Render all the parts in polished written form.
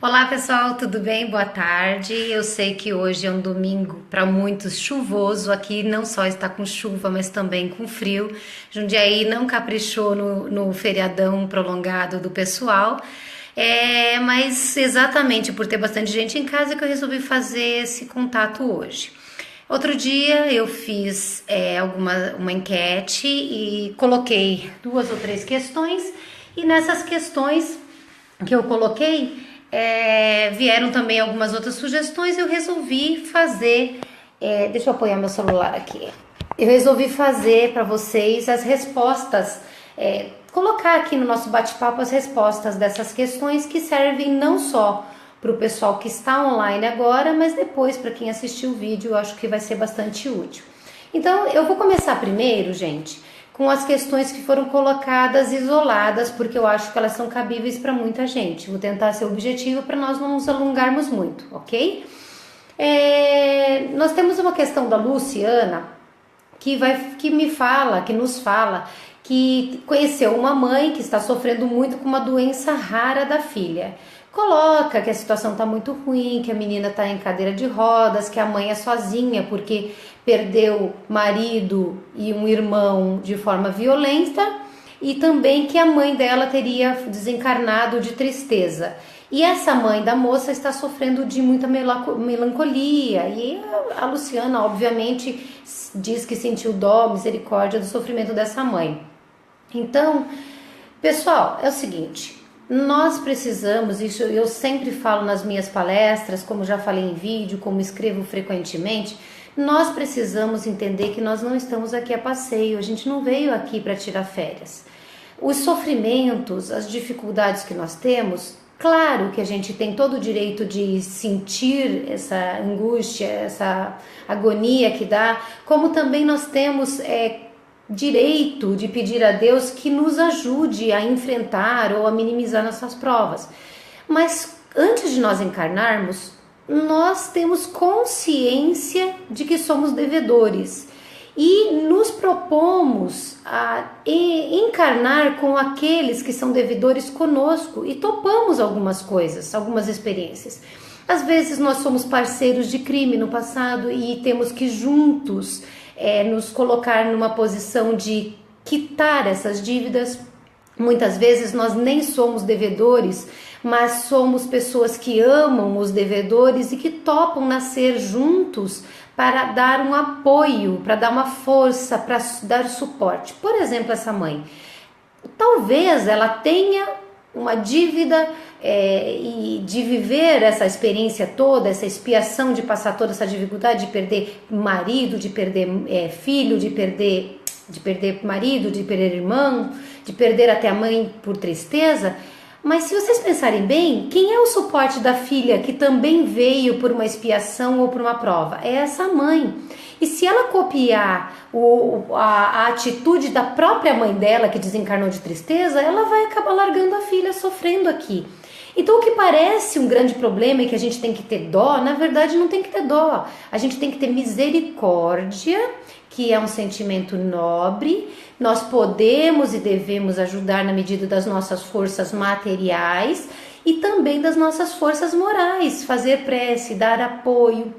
Olá pessoal, tudo bem? Boa tarde. Eu sei que hoje é um domingo para muitos chuvoso. Aqui não só está com chuva, mas também com frio. Jundiaí não caprichou no feriadão prolongado do pessoal. Mas exatamente por ter bastante gente em casa que eu resolvi fazer esse contato hoje. Outro dia eu fiz uma enquete e coloquei duas ou três questões, e nessas questões que eu coloquei, vieram também algumas outras sugestões. Eu resolvi fazer, deixa eu apoiar meu celular aqui. Eu resolvi fazer para vocês as respostas, colocar aqui no nosso bate-papo as respostas dessas questões que servem não só para o pessoal que está online agora, mas depois para quem assistiu o vídeo. Eu acho que vai ser bastante útil. Então eu vou começar primeiro, gente, com as questões que foram colocadas isoladas, porque eu acho que elas são cabíveis para muita gente. Vou tentar ser objetivo para nós não nos alongarmos muito, ok? Nós temos uma questão da Luciana que nos fala que conheceu uma mãe que está sofrendo muito com uma doença rara da filha. Coloca que a situação está muito ruim, que a menina está em cadeira de rodas, que a mãe é sozinha porque perdeu marido e um irmão de forma violenta, e também que a mãe dela teria desencarnado de tristeza. E essa mãe da moça está sofrendo de muita melancolia, e a Luciana obviamente diz que sentiu dó, misericórdia do sofrimento dessa mãe. Então, pessoal, é o seguinte: nós precisamos, isso eu sempre falo nas minhas palestras, como já falei em vídeo, como escrevo frequentemente, nós precisamos entender que nós não estamos aqui a passeio, a gente não veio aqui para tirar férias. Os sofrimentos, as dificuldades que nós temos, claro que a gente tem todo o direito de sentir essa angústia, essa agonia que dá, como também nós temos direito de pedir a Deus que nos ajude a enfrentar ou a minimizar nossas provas. Mas antes de nós encarnarmos, nós temos consciência de que somos devedores e nos propomos a encarnar com aqueles que são devedores conosco, e topamos algumas coisas, algumas experiências. Às vezes nós somos parceiros de crime no passado e temos que juntos nos colocar numa posição de quitar essas dívidas. Muitas vezes nós nem somos devedores, mas somos pessoas que amam os devedores e que topam nascer juntos para dar um apoio, para dar uma força, para dar suporte. Por exemplo, essa mãe, talvez ela tenha uma dívida e de viver essa experiência toda, essa expiação, de passar toda essa dificuldade de perder marido, de perder filho, de perder marido, de perder irmão, de perder até a mãe por tristeza. Mas se vocês pensarem bem, quem é o suporte da filha que também veio por uma expiação ou por uma prova? É essa mãe. E se ela copiar a atitude da própria mãe dela, que desencarnou de tristeza, ela vai acabar largando a filha sofrendo aqui. Então o que parece um grande problema e que a gente tem que ter dó, na verdade não tem que ter dó. A gente tem que ter misericórdia, que é um sentimento nobre. Nós podemos e devemos ajudar na medida das nossas forças materiais e também das nossas forças morais, fazer prece, dar apoio.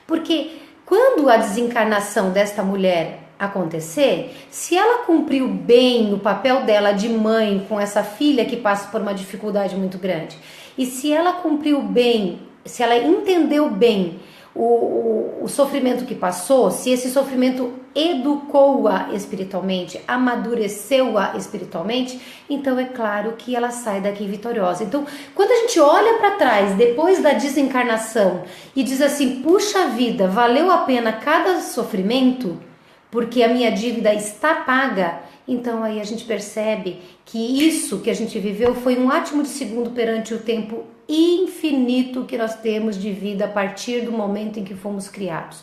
Porque quando a desencarnação desta mulher acontecer, se ela cumpriu bem o papel dela de mãe com essa filha que passa por uma dificuldade muito grande, e se ela cumpriu bem, se ela entendeu bem o sofrimento que passou, se esse sofrimento educou-a espiritualmente, amadureceu-a espiritualmente, então é claro que ela sai daqui vitoriosa. Então, quando a gente olha para trás depois da desencarnação e diz assim: puxa vida, valeu a pena cada sofrimento, porque a minha dívida está paga, então aí a gente percebe que isso que a gente viveu foi um átimo de segundo perante o tempo infinito que nós temos de vida a partir do momento em que fomos criados.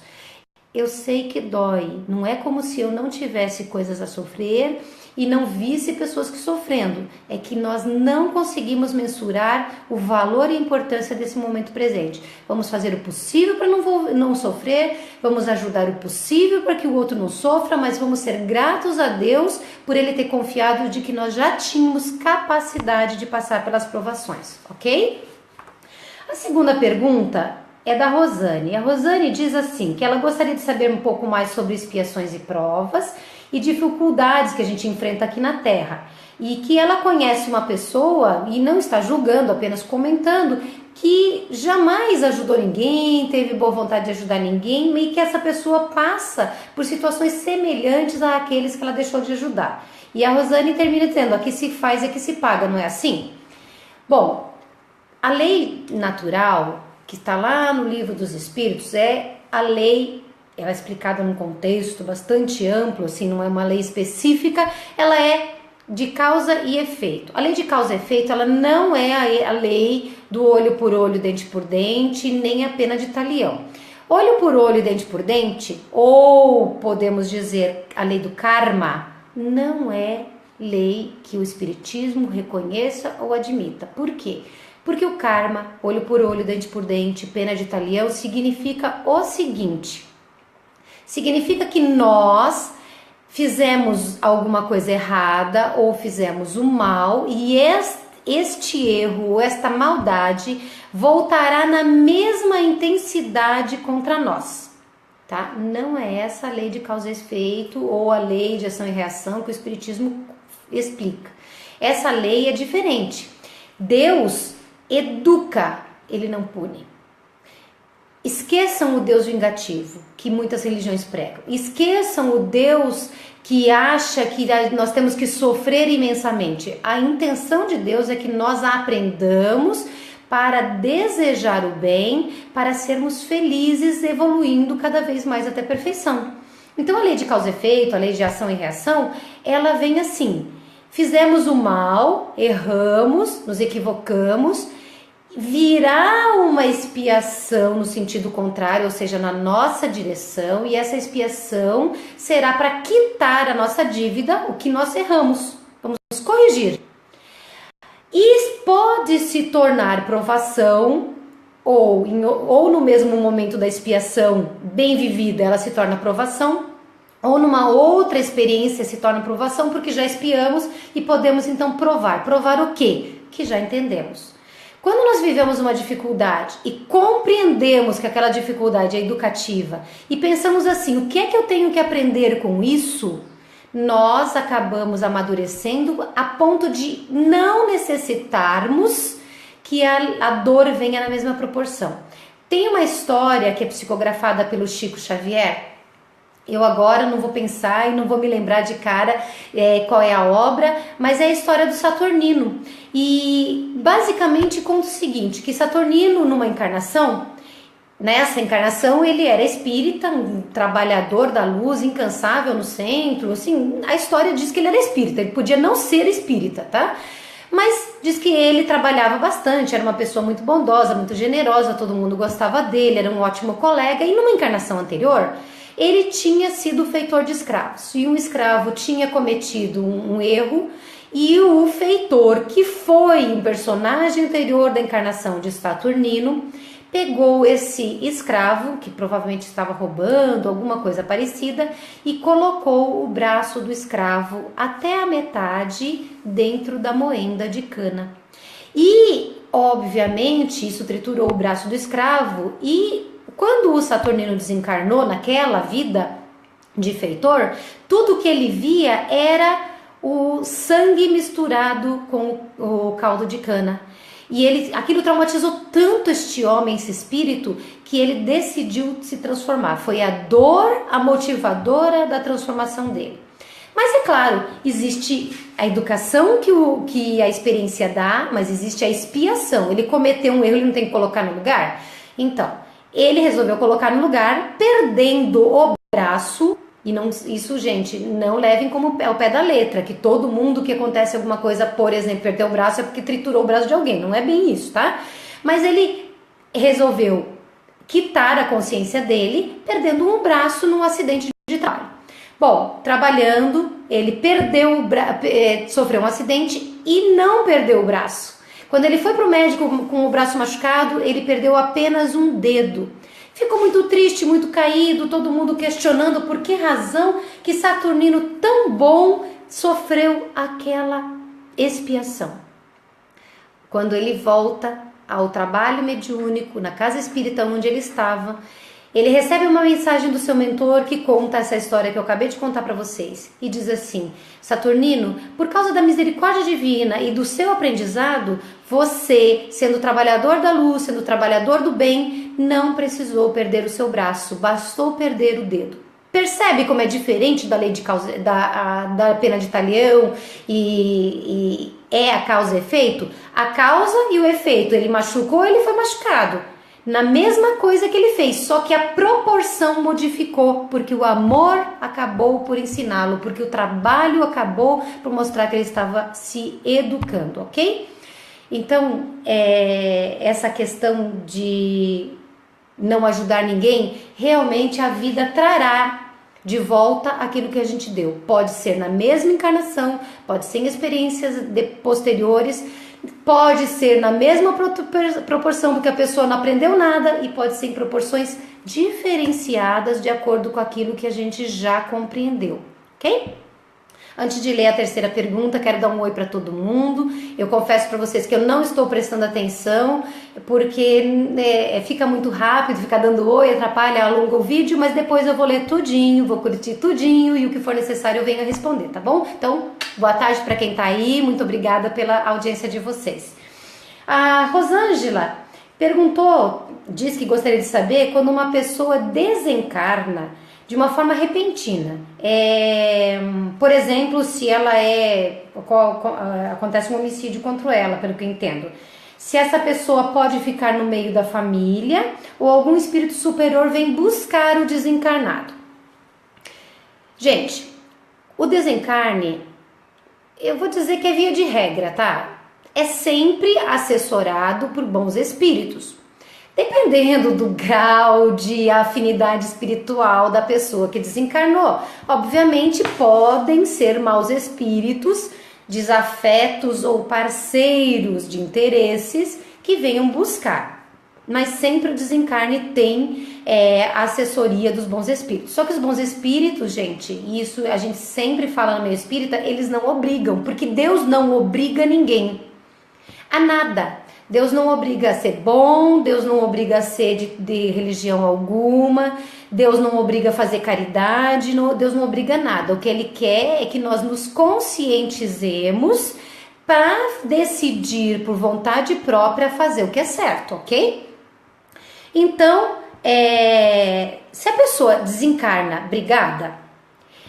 Eu sei que dói, não é como se eu não tivesse coisas a sofrer e não visse pessoas que sofrendo, é que nós não conseguimos mensurar o valor e a importância desse momento presente. Vamos fazer o possível para não sofrer, vamos ajudar o possível para que o outro não sofra, mas vamos ser gratos a Deus por Ele ter confiado de que nós já tínhamos capacidade de passar pelas provações, ok? A segunda pergunta é da Rosane. A Rosane diz assim, que ela gostaria de saber um pouco mais sobre expiações e provas e dificuldades que a gente enfrenta aqui na Terra. E que ela conhece uma pessoa, e não está julgando, apenas comentando, que jamais ajudou ninguém, teve boa vontade de ajudar ninguém, e que essa pessoa passa por situações semelhantes àqueles que ela deixou de ajudar. E a Rosane termina dizendo, aqui se faz e aqui se paga, não é assim? Bom, a lei natural, que está lá no Livro dos Espíritos, é a lei, ela é explicada num contexto bastante amplo, assim, não é uma lei específica, ela é de causa e efeito. A lei de causa e efeito, ela não é a lei do olho por olho, dente por dente, nem a pena de talião. Olho por olho, dente por dente, ou podemos dizer a lei do karma, não é lei que o Espiritismo reconheça ou admita. Por quê? Porque o karma, olho por olho, dente por dente, pena de talião, significa o seguinte: significa que nós fizemos alguma coisa errada ou fizemos o mal e este erro, esta maldade voltará na mesma intensidade contra nós, tá? Não é essa a lei de causa e efeito ou a lei de ação e reação que o Espiritismo explica. Essa lei é diferente. Deus educa, ele não pune. Esqueçam o Deus vingativo, que muitas religiões pregam. Esqueçam o Deus que acha que nós temos que sofrer imensamente. A intenção de Deus é que nós aprendamos para desejar o bem, para sermos felizes, evoluindo cada vez mais até a perfeição. Então a lei de causa e efeito, a lei de ação e reação, ela vem assim: fizemos o mal, erramos, nos equivocamos, virá uma expiação no sentido contrário, ou seja, na nossa direção, e essa expiação será para quitar a nossa dívida, o que nós erramos. Vamos corrigir. E pode se tornar provação, ou no mesmo momento da expiação bem vivida, ela se torna provação, ou numa outra experiência se torna provação, porque já expiamos e podemos então provar. Provar o quê? Que já entendemos. Quando nós vivemos uma dificuldade e compreendemos que aquela dificuldade é educativa e pensamos assim, o que é que eu tenho que aprender com isso? Nós acabamos amadurecendo a ponto de não necessitarmos que a dor venha na mesma proporção. Tem uma história que é psicografada pelo Chico Xavier. Eu agora não vou pensar e não vou me lembrar de cara qual é a obra, mas é a história do Saturnino. E basicamente conta o seguinte, que Saturnino numa encarnação, nessa encarnação ele era espírita, um trabalhador da luz, incansável no centro, assim, a história diz que ele era espírita, ele podia não ser espírita, tá? Mas diz que ele trabalhava bastante, era uma pessoa muito bondosa, muito generosa, todo mundo gostava dele, era um ótimo colega, e numa encarnação anterior ele tinha sido feitor de escravos, e um escravo tinha cometido um erro, e o feitor, que foi um personagem anterior da encarnação de Saturnino, pegou esse escravo, que provavelmente estava roubando, alguma coisa parecida, e colocou o braço do escravo até a metade dentro da moenda de cana. E, obviamente, isso triturou o braço do escravo, e quando o Saturnino desencarnou naquela vida de feitor, tudo que ele via era o sangue misturado com o caldo de cana. E aquilo traumatizou tanto este homem, esse espírito, que ele decidiu se transformar. Foi a dor a motivadora da transformação dele. Mas é claro, existe a educação que a experiência dá, mas existe a expiação. Ele cometeu um erro, ele não tem que colocar no lugar? Então, ele resolveu colocar no lugar, perdendo o braço. E não, isso, gente, não levem como ao pé da letra, que todo mundo que acontece alguma coisa, por exemplo, perder o braço é porque triturou o braço de alguém. Não é bem isso, tá? Mas ele resolveu quitar a consciência dele, perdendo um braço num acidente de trabalho. Bom, trabalhando, ele perdeu sofreu um acidente e não perdeu o braço. Quando ele foi para o médico com o braço machucado, ele perdeu apenas um dedo. Ficou muito triste, muito caído, todo mundo questionando por que razão que Saturnino tão bom sofreu aquela expiação. Quando ele volta ao trabalho mediúnico, na casa espírita onde ele estava, ele recebe uma mensagem do seu mentor que conta essa história que eu acabei de contar para vocês. E diz assim: Saturnino, por causa da misericórdia divina e do seu aprendizado, você, sendo trabalhador da luz, sendo trabalhador do bem, não precisou perder o seu braço, bastou perder o dedo. Percebe como é diferente da lei de causa, da pena de talião e é a causa e efeito? A causa e o efeito, ele machucou, ele foi machucado. Na mesma coisa que ele fez, só que a proporção modificou, porque o amor acabou por ensiná-lo, porque o trabalho acabou por mostrar que ele estava se educando, ok? Então, essa questão de não ajudar ninguém, realmente a vida trará de volta aquilo que a gente deu. Pode ser na mesma encarnação, pode ser em experiências posteriores, pode ser na mesma proporção porque a pessoa não aprendeu nada e pode ser em proporções diferenciadas de acordo com aquilo que a gente já compreendeu, ok? Antes de ler a terceira pergunta, quero dar um oi para todo mundo. Eu confesso para vocês que eu não estou prestando atenção, porque fica muito rápido, fica dando oi, atrapalha, alonga o vídeo, mas depois eu vou ler tudinho, vou curtir tudinho e o que for necessário eu venho a responder, tá bom? Então, boa tarde para quem tá aí, muito obrigada pela audiência de vocês. A Rosângela perguntou, diz que gostaria de saber quando uma pessoa desencarna de uma forma repentina. Por exemplo, se ela acontece um homicídio contra ela, pelo que eu entendo. Se essa pessoa pode ficar no meio da família ou algum espírito superior vem buscar o desencarnado. Gente, o desencarne, eu vou dizer que é via de regra, tá? É sempre assessorado por bons espíritos. Dependendo do grau de afinidade espiritual da pessoa que desencarnou. Obviamente podem ser maus espíritos, desafetos ou parceiros de interesses que venham buscar. Mas sempre o desencarne tem a assessoria dos bons espíritos. Só que os bons espíritos, gente, e isso a gente sempre fala no meio espírita, eles não obrigam, porque Deus não obriga ninguém a nada. Deus não obriga a ser bom, Deus não obriga a ser de religião alguma, Deus não obriga a fazer caridade, Deus não obriga a nada. O que Ele quer é que nós nos conscientizemos para decidir por vontade própria fazer o que é certo, ok? Então, se a pessoa desencarna brigada,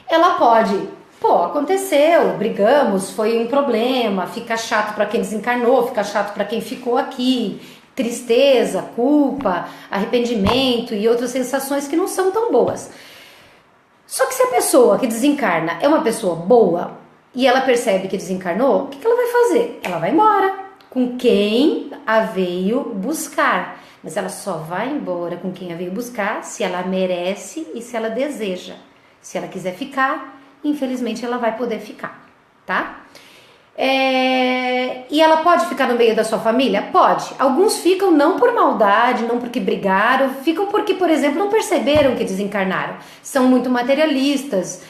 ela pode... aconteceu, brigamos, foi um problema, fica chato para quem desencarnou, fica chato para quem ficou aqui, tristeza, culpa, arrependimento e outras sensações que não são tão boas. Só que se a pessoa que desencarna é uma pessoa boa e ela percebe que desencarnou, o que ela vai fazer? Ela vai embora com quem a veio buscar, mas ela só vai embora com quem a veio buscar se ela merece e se ela deseja. Se ela quiser ficar, infelizmente ela vai poder ficar, tá? E ela pode ficar no meio da sua família? Pode. Alguns ficam não por maldade, não porque brigaram, ficam porque, por exemplo, não perceberam que desencarnaram. São muito materialistas,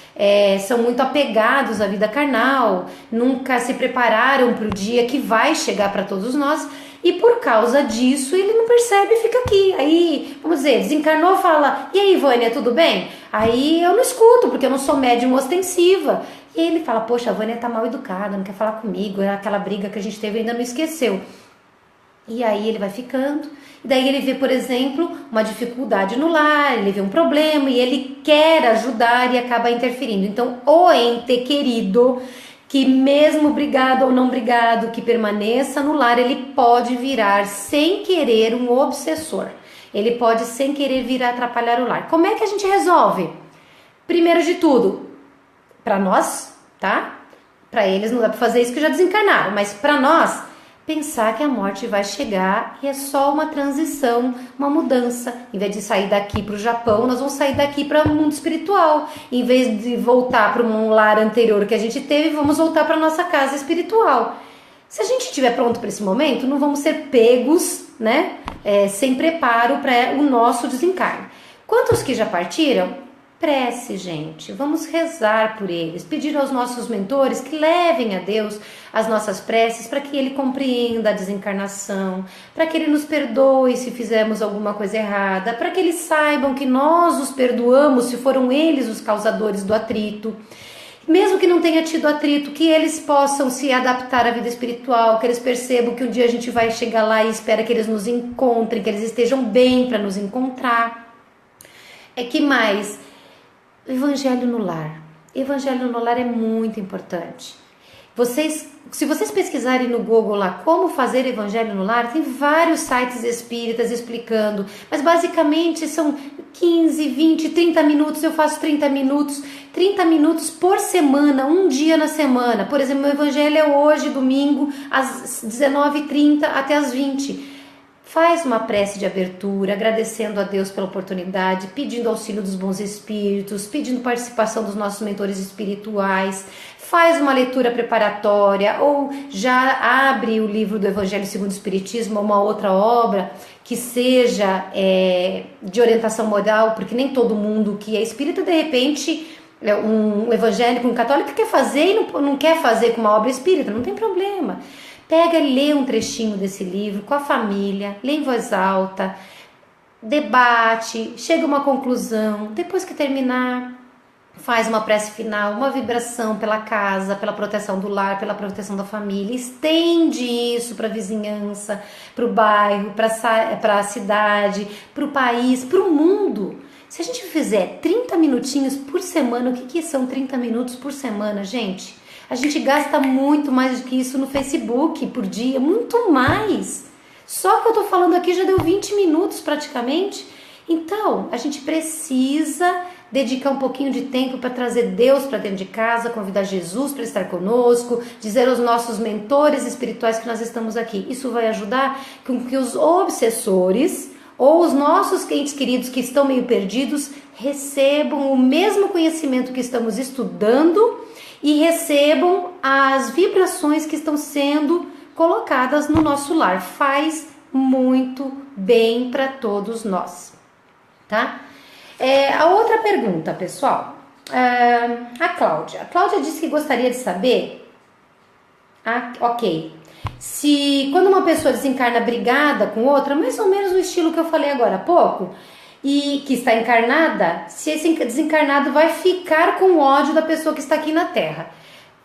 são muito apegados à vida carnal, nunca se prepararam para o dia que vai chegar para todos nós. E por causa disso ele não percebe e fica aqui. Aí, vamos dizer, desencarnou, fala: e aí, Vânia, tudo bem? Aí eu não escuto, porque eu não sou médium ostensiva. E ele fala: poxa, a Vânia tá mal educada, não quer falar comigo, aquela briga que a gente teve ainda não esqueceu. E aí ele vai ficando. E daí ele vê, por exemplo, uma dificuldade no lar, ele vê um problema e ele quer ajudar e acaba interferindo. Então, o ente querido, que mesmo brigado ou não brigado, que permaneça no lar, ele pode virar sem querer um obsessor. Ele pode sem querer vir atrapalhar o lar. Como é que a gente resolve? Primeiro de tudo, para nós, tá? Para eles não dá para fazer isso que já desencarnaram, mas para nós, pensar que a morte vai chegar e é só uma transição, uma mudança. Em vez de sair daqui para o Japão, nós vamos sair daqui para o mundo espiritual. Em vez de voltar para um lar anterior que a gente teve, vamos voltar para nossa casa espiritual. Se a gente estiver pronto para esse momento, não vamos ser pegos, né, sem preparo para o nosso desencarne. Quanto aos que já partiram, Prece, gente, vamos rezar por eles, pedir aos nossos mentores que levem a Deus as nossas preces para que Ele compreenda a desencarnação, para que Ele nos perdoe se fizermos alguma coisa errada, para que eles saibam que nós os perdoamos se foram eles os causadores do atrito. Mesmo que não tenha tido atrito, que eles possam se adaptar à vida espiritual, que eles percebam que um dia a gente vai chegar lá e espera que eles nos encontrem, que eles estejam bem para nos encontrar. Que mais? Evangelho no lar. Evangelho no lar é muito importante. Se vocês pesquisarem no Google lá como fazer evangelho no lar, tem vários sites espíritas explicando, mas basicamente são 15, 20, 30 minutos, eu faço 30 minutos por semana, um dia na semana. Por exemplo, meu evangelho é hoje, domingo, às 19h30 até às 20h. Faz uma prece de abertura, agradecendo a Deus pela oportunidade, pedindo auxílio dos bons espíritos, pedindo participação dos nossos mentores espirituais. Faz uma leitura preparatória ou já abre o livro do Evangelho segundo o Espiritismo ou uma outra obra que seja de orientação moral, porque nem todo mundo que é espírita, de repente, um evangélico, um católico quer fazer e não quer fazer com uma obra espírita, não tem problema. Pega e lê um trechinho desse livro com a família, lê em voz alta, debate, chega a uma conclusão. Depois que terminar, faz uma prece final, uma vibração pela casa, pela proteção do lar, pela proteção da família. Estende isso para a vizinhança, para o bairro, para a cidade, para o país, para o mundo. Se a gente fizer 30 minutinhos por semana, o que são 30 minutos por semana, gente? A gente gasta muito mais do que isso no Facebook por dia, muito mais. Só que eu tô falando aqui já deu 20 minutos praticamente. Então, a gente precisa dedicar um pouquinho de tempo para trazer Deus para dentro de casa, convidar Jesus para estar conosco, dizer aos nossos mentores espirituais que nós estamos aqui. Isso vai ajudar com que os obsessores ou os nossos entes queridos que estão meio perdidos recebam o mesmo conhecimento que estamos estudando e recebam as vibrações que estão sendo colocadas no nosso lar. Faz muito bem para todos nós, tá? A outra pergunta, pessoal, a Cláudia. A Cláudia disse que gostaria de saber, se quando uma pessoa desencarna brigada com outra, mais ou menos no estilo que eu falei agora há pouco, e que está encarnada, se esse desencarnado vai ficar com ódio da pessoa que está aqui na Terra.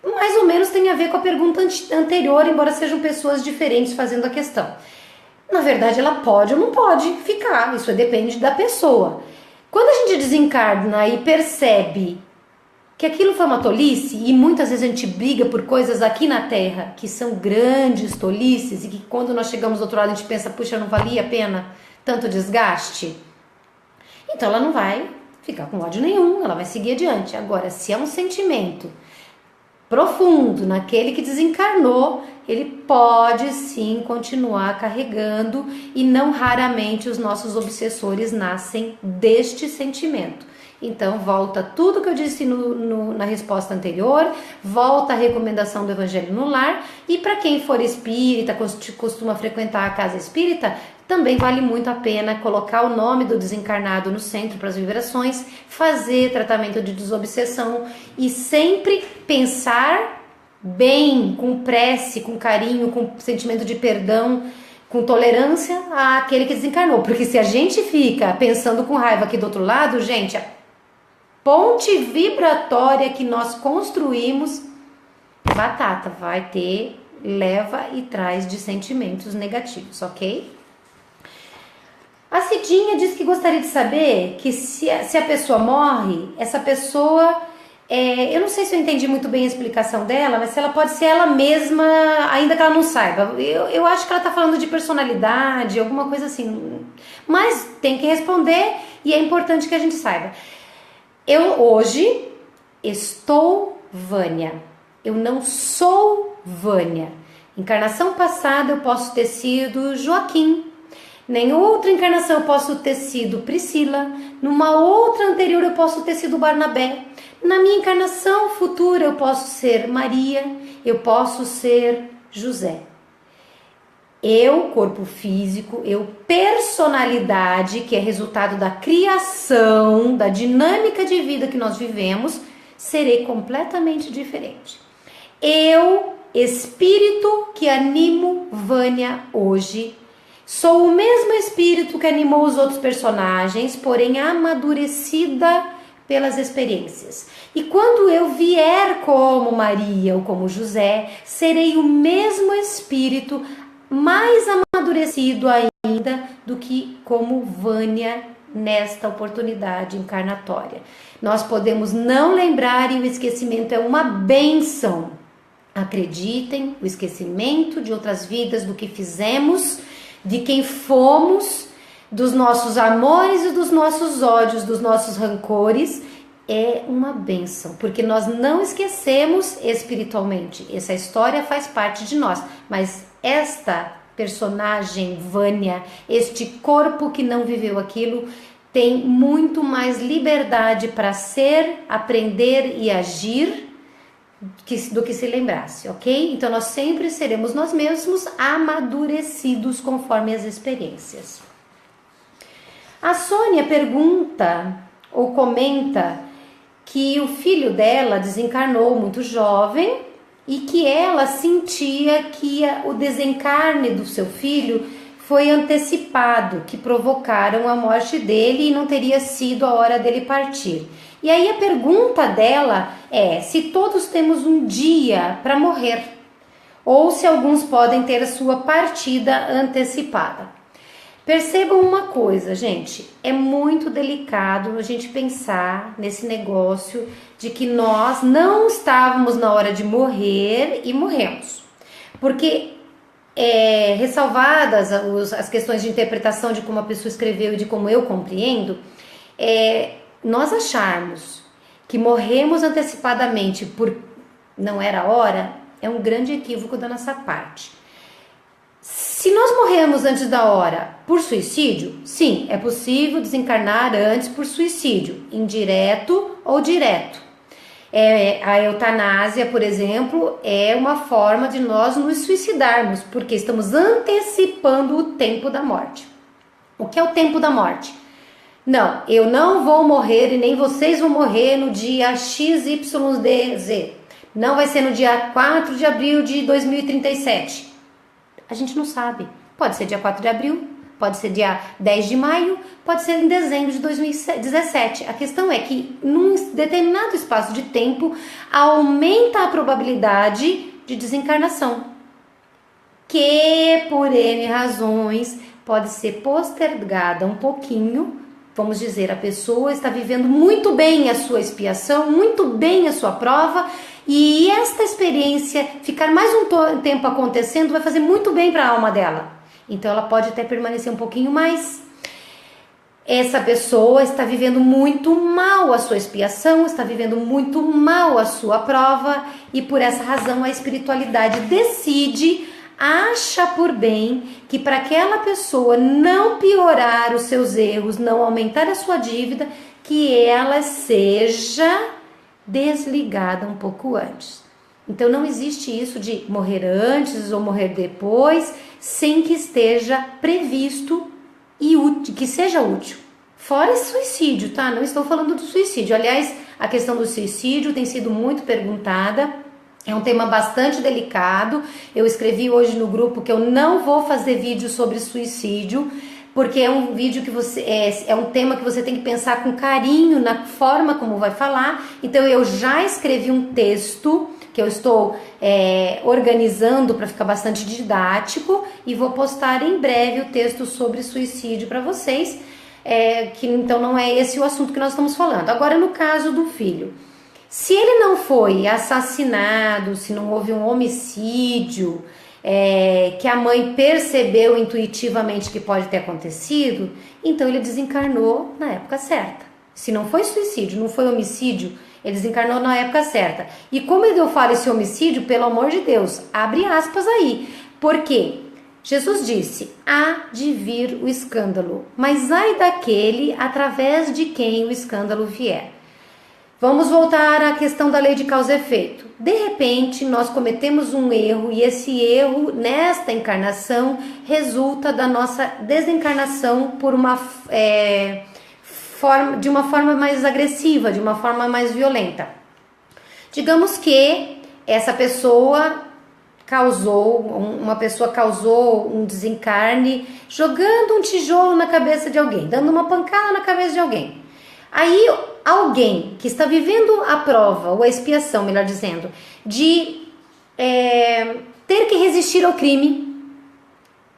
Mais ou menos tem a ver com a pergunta anterior, embora sejam pessoas diferentes fazendo a questão. Na verdade, ela pode ou não pode ficar, isso depende da pessoa. Quando a gente desencarna e percebe que aquilo foi uma tolice, e muitas vezes a gente briga por coisas aqui na Terra que são grandes tolices, e que quando nós chegamos do outro lado a gente pensa, puxa, não valia a pena tanto desgaste. Então ela não vai ficar com ódio nenhum, ela vai seguir adiante. Agora, se é um sentimento profundo naquele que desencarnou, ele pode sim continuar carregando, e não raramente os nossos obsessores nascem deste sentimento. Então volta tudo que eu disse na resposta anterior, volta a recomendação do Evangelho no Lar, e para quem for espírita, costuma frequentar a casa espírita, também vale muito a pena colocar o nome do desencarnado no centro para as vibrações, fazer tratamento de desobsessão e sempre pensar bem, com prece, com carinho, com sentimento de perdão, com tolerância àquele que desencarnou. Porque se a gente fica pensando com raiva aqui do outro lado, gente, a ponte vibratória que nós construímos, batata, vai ter, leva e traz de sentimentos negativos, ok? A Cidinha disse que gostaria de saber que se a pessoa morre, essa pessoa, eu não sei se eu entendi muito bem a explicação dela, mas se ela pode ser ela mesma, ainda que ela não saiba. Eu acho que ela está falando de personalidade, alguma coisa assim. Mas tem que responder e é importante que a gente saiba. Eu hoje estou Vânia, eu não sou Vânia. Encarnação passada eu posso ter sido Joaquim. Nem outra encarnação eu posso ter sido Priscila, numa outra anterior eu posso ter sido Barnabé, na minha encarnação futura eu posso ser Maria, eu posso ser José. Eu, corpo físico, eu, personalidade, que é resultado da criação, da dinâmica de vida que nós vivemos, serei completamente diferente. Eu, espírito que animo Vânia hoje, sou o mesmo espírito que animou os outros personagens, porém amadurecida pelas experiências. E quando eu vier como Maria ou como José, serei o mesmo espírito mais amadurecido ainda do que como Vânia nesta oportunidade encarnatória. Nós podemos não lembrar e o esquecimento é uma bênção. Acreditem, o esquecimento de outras vidas, do que fizemos, de quem fomos, dos nossos amores e dos nossos ódios, dos nossos rancores, é uma bênção, porque nós não esquecemos espiritualmente. Essa história faz parte de nós, mas esta personagem Vânia, este corpo que não viveu aquilo, tem muito mais liberdade para ser, aprender e agir do que se lembrasse, ok? Então nós sempre seremos nós mesmos amadurecidos conforme as experiências. A Sônia pergunta ou comenta que o filho dela desencarnou muito jovem e que ela sentia que o desencarne do seu filho foi antecipado, que provocaram a morte dele e não teria sido a hora dele partir. E aí a pergunta dela é se todos temos um dia para morrer ou se alguns podem ter a sua partida antecipada. Percebam uma coisa, gente, é muito delicado a gente pensar nesse negócio de que nós não estávamos na hora de morrer e morremos. Porque, ressalvadas as questões de interpretação de como a pessoa escreveu e de como eu compreendo, nós acharmos que morremos antecipadamente por não era hora, é um grande equívoco da nossa parte. Se nós morremos antes da hora por suicídio, sim, é possível desencarnar antes por suicídio, indireto ou direto. A eutanásia, por exemplo, é uma forma de nós nos suicidarmos, porque estamos antecipando o tempo da morte. O que é o tempo da morte? Não, eu não vou morrer e nem vocês vão morrer no dia XYZ. Não vai ser no dia 4 de abril de 2037. A gente não sabe. Pode ser dia 4 de abril, pode ser dia 10 de maio, pode ser em dezembro de 2017. A questão é que num determinado espaço de tempo aumenta a probabilidade de desencarnação, que por N razões pode ser postergada um pouquinho. Vamos dizer, a pessoa está vivendo muito bem a sua expiação, muito bem a sua prova, e esta experiência ficar mais um tempo acontecendo vai fazer muito bem para a alma dela. Então ela pode até permanecer um pouquinho mais. Essa pessoa está vivendo muito mal a sua expiação, está vivendo muito mal a sua prova, e por essa razão a espiritualidade decide, acha por bem que para aquela pessoa não piorar os seus erros, não aumentar a sua dívida, que ela seja desligada um pouco antes. Então não existe isso de morrer antes ou morrer depois, sem que esteja previsto e útil, que seja útil. Fora esse suicídio, tá? Não estou falando do suicídio. Aliás, a questão do suicídio tem sido muito perguntada. É um tema bastante delicado. Eu escrevi hoje no grupo que eu não vou fazer vídeo sobre suicídio, porque é um vídeo que é um tema que você tem que pensar com carinho na forma como vai falar. Então eu já escrevi um texto que eu estou organizando para ficar bastante didático e vou postar em breve o texto sobre suicídio para vocês, que então não é esse o assunto que nós estamos falando. Agora, no caso do filho, se ele não foi assassinado, se não houve um homicídio, que a mãe percebeu intuitivamente que pode ter acontecido, então ele desencarnou na época certa. Se não foi suicídio, não foi homicídio, ele desencarnou na época certa. E como eu falo esse homicídio, pelo amor de Deus, abre aspas aí. Por quê? Jesus disse, há de vir o escândalo, mas ai daquele através de quem o escândalo vier. Vamos voltar à questão da lei de causa e efeito. De repente, nós cometemos um erro e esse erro, nesta encarnação, resulta da nossa desencarnação por de uma forma mais agressiva, de uma forma mais violenta. Digamos que essa pessoa causou um desencarne jogando um tijolo na cabeça de alguém, dando uma pancada na cabeça de alguém. Aí alguém que está vivendo a prova, ou a expiação, melhor dizendo, de ter que resistir ao crime,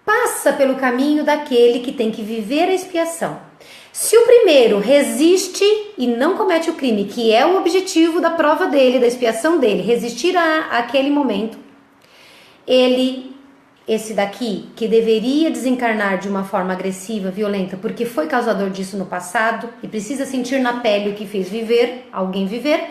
passa pelo caminho daquele que tem que viver a expiação. Se o primeiro resiste e não comete o crime, que é o objetivo da prova dele, da expiação dele, resistir àquele momento, esse daqui, que deveria desencarnar de uma forma agressiva, violenta, porque foi causador disso no passado e precisa sentir na pele o que fez alguém viver,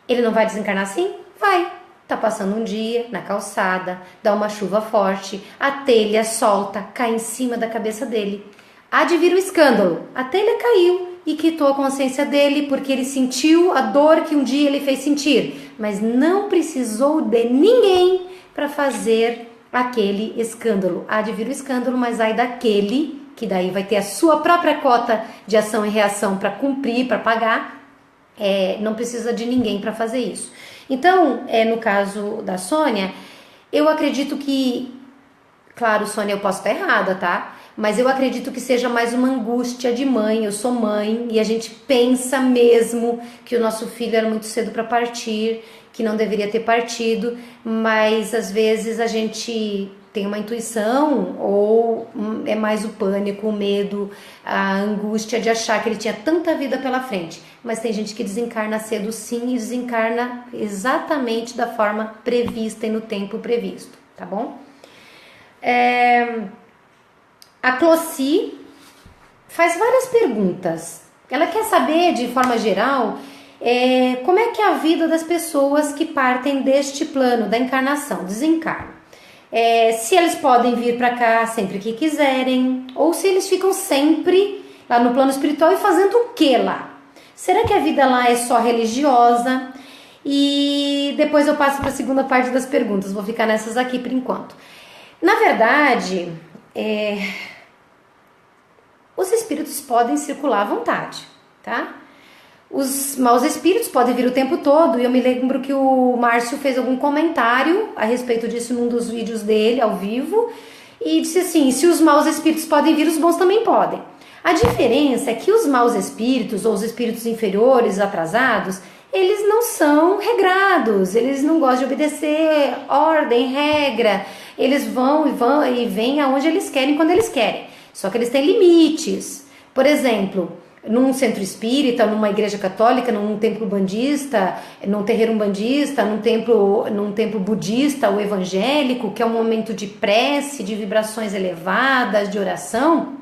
ele não vai desencarnar assim? Vai. Tá passando um dia na calçada, dá uma chuva forte, a telha solta, cai em cima da cabeça dele. Há de vir o escândalo. A telha caiu e quitou a consciência dele porque ele sentiu a dor que um dia ele fez sentir, mas não precisou de ninguém para fazer aquele escândalo. Há de vir o escândalo, mas ai daquele que daí vai ter a sua própria cota de ação e reação para cumprir, para pagar, não precisa de ninguém para fazer isso. Então, no caso da Sônia, eu acredito que, claro, Sônia, eu posso estar errada, tá? Mas eu acredito que seja mais uma angústia de mãe. Eu sou mãe e a gente pensa mesmo que o nosso filho era muito cedo para partir, que não deveria ter partido, mas às vezes a gente tem uma intuição ou é mais o pânico, o medo, a angústia de achar que ele tinha tanta vida pela frente. Mas tem gente que desencarna cedo sim e desencarna exatamente da forma prevista e no tempo previsto, tá bom? A Clossi faz várias perguntas. Ela quer saber, de forma geral, como é que é a vida das pessoas que partem deste plano da encarnação, desencarnam. Se eles podem vir para cá sempre que quiserem, ou se eles ficam sempre lá no plano espiritual e fazendo o que lá? Será que a vida lá é só religiosa? E depois eu passo para a segunda parte das perguntas, vou ficar nessas aqui por enquanto. Na verdade, os espíritos podem circular à vontade, tá? Os maus espíritos podem vir o tempo todo, e eu me lembro que o Márcio fez algum comentário a respeito disso num dos vídeos dele, ao vivo, e disse assim, se os maus espíritos podem vir, os bons também podem. A diferença é que os maus espíritos, ou os espíritos inferiores, atrasados, eles não são regrados, eles não gostam de obedecer ordem, regra, eles vão e vêm aonde eles querem, quando eles querem. Só que eles têm limites. Por exemplo, num centro espírita, numa igreja católica, num templo bandista, num terreiro umbandista, num templo budista ou evangélico, que é um momento de prece, de vibrações elevadas, de oração,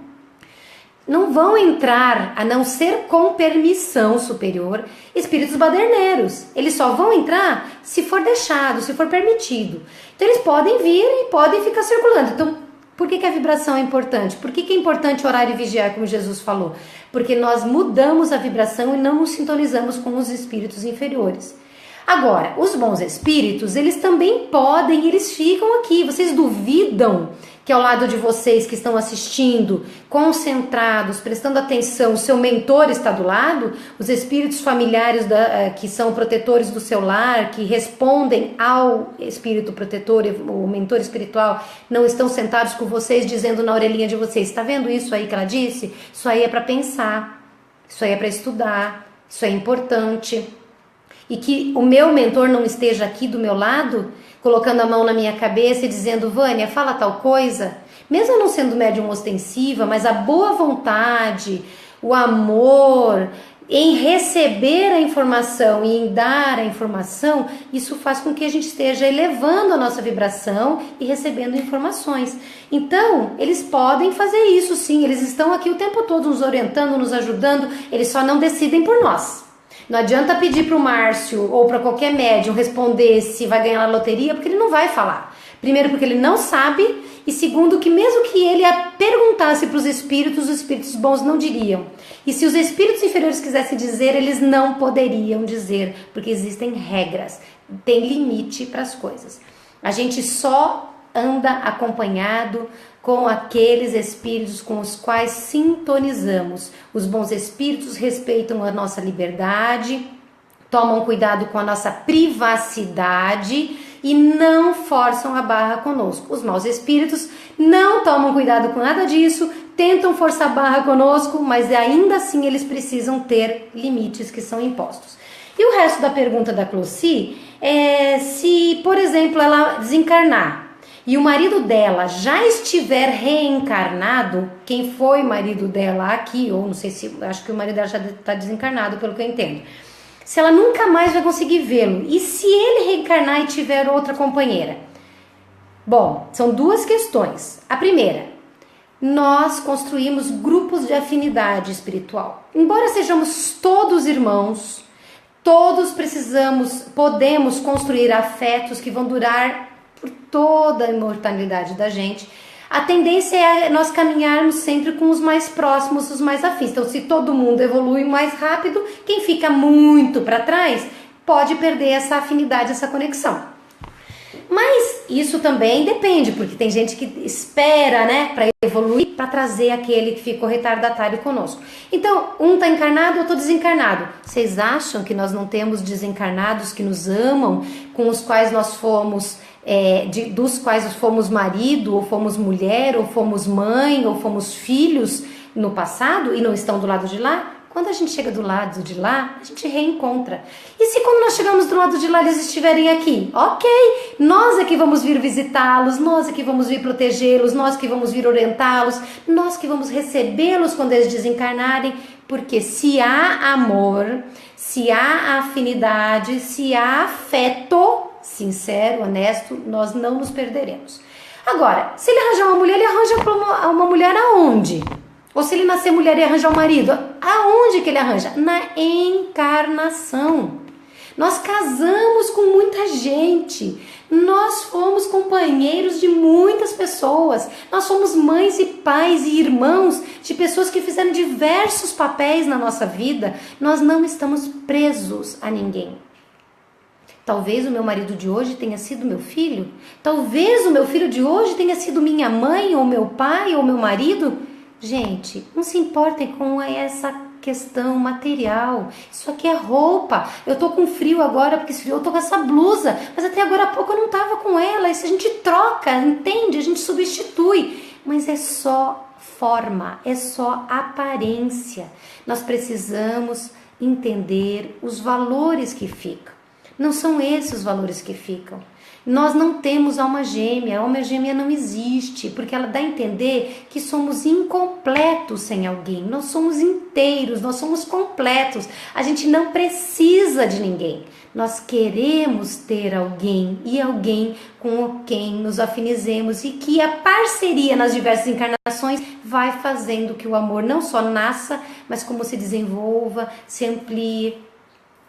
não vão entrar, a não ser com permissão superior, espíritos baderneiros. Eles só vão entrar se for deixado, se for permitido. Então eles podem vir e podem ficar circulando. Então, por que a vibração é importante? Por que é importante orar e vigiar, como Jesus falou? Porque nós mudamos a vibração e não nos sintonizamos com os espíritos inferiores. Agora, os bons espíritos, eles também podem, eles ficam aqui. Vocês duvidam que ao lado de vocês que estão assistindo, concentrados, prestando atenção, o seu mentor está do lado? Os espíritos familiares que são protetores do seu lar, que respondem ao espírito protetor, o mentor espiritual, não estão sentados com vocês dizendo na orelhinha de vocês, está vendo isso aí que ela disse? Isso aí é para pensar, isso aí é para estudar, isso é importante. E que o meu mentor não esteja aqui do meu lado, colocando a mão na minha cabeça e dizendo, Vânia, fala tal coisa, mesmo não sendo médium ostensiva, mas a boa vontade, o amor em receber a informação e em dar a informação, isso faz com que a gente esteja elevando a nossa vibração e recebendo informações. Então, eles podem fazer isso sim, eles estão aqui o tempo todo nos orientando, nos ajudando, eles só não decidem por nós. Não adianta pedir para o Márcio ou para qualquer médium responder se vai ganhar na loteria, porque ele não vai falar. Primeiro, porque ele não sabe, e segundo, que mesmo que ele perguntasse para os espíritos bons não diriam. E se os espíritos inferiores quisessem dizer, eles não poderiam dizer, porque existem regras, tem limite para as coisas. A gente só anda acompanhado com aqueles espíritos com os quais sintonizamos. Os bons espíritos respeitam a nossa liberdade, tomam cuidado com a nossa privacidade e não forçam a barra conosco. Os maus espíritos não tomam cuidado com nada disso, tentam forçar a barra conosco, mas ainda assim eles precisam ter limites que são impostos. E o resto da pergunta da Clocy é se, por exemplo, ela desencarnar e o marido dela já estiver reencarnado, quem foi marido dela aqui, ou não sei se, acho que o marido dela já está desencarnado, pelo que eu entendo, se ela nunca mais vai conseguir vê-lo, e se ele reencarnar e tiver outra companheira? Bom, são duas questões. A primeira, nós construímos grupos de afinidade espiritual. Embora sejamos todos irmãos, todos podemos construir afetos que vão durar por toda a imortalidade da gente. A tendência é nós caminharmos sempre com os mais próximos, os mais afins. Então, se todo mundo evolui mais rápido, quem fica muito para trás pode perder essa afinidade, essa conexão. Mas isso também depende, porque tem gente que espera, né, para evoluir, para trazer aquele que ficou retardatário conosco. Então, um está encarnado, outro desencarnado. Vocês acham que nós não temos desencarnados que nos amam, com os quais nós fomos, dos quais fomos marido, ou fomos mulher, ou fomos mãe, ou fomos filhos no passado e não estão do lado de lá? Quando a gente chega do lado de lá, a gente reencontra. E se quando nós chegamos do lado de lá eles estiverem aqui? Ok, nós é que vamos vir visitá-los, nós é que vamos vir protegê-los, nós que vamos vir orientá-los, nós que vamos recebê-los quando eles desencarnarem, porque se há amor, se há afinidade, se há afeto sincero, honesto, nós não nos perderemos. Agora, se ele arranjar uma mulher, ele arranja uma mulher aonde? Ou se ele nascer mulher e arranjar um marido, aonde que ele arranja? Na encarnação. Nós casamos com muita gente, nós fomos companheiros de muitas pessoas, nós somos mães e pais e irmãos de pessoas que fizeram diversos papéis na nossa vida, nós não estamos presos a ninguém. Talvez o meu marido de hoje tenha sido meu filho, talvez o meu filho de hoje tenha sido minha mãe, ou meu pai, ou meu marido. Gente, não se importem com essa questão material. Isso aqui é roupa. Eu tô com frio agora porque eu tô com essa blusa, mas até agora há pouco eu não tava com ela. Isso a gente troca, entende? A gente substitui. Mas é só forma, é só aparência. Nós precisamos entender os valores que ficam. Não são esses os valores que ficam. Nós não temos alma gêmea, a alma gêmea não existe, porque ela dá a entender que somos incompletos sem alguém, nós somos inteiros, nós somos completos, a gente não precisa de ninguém, nós queremos ter alguém e alguém com quem nos afinizemos e que a parceria nas diversas encarnações vai fazendo que o amor não só nasça, mas como se desenvolva, se amplie.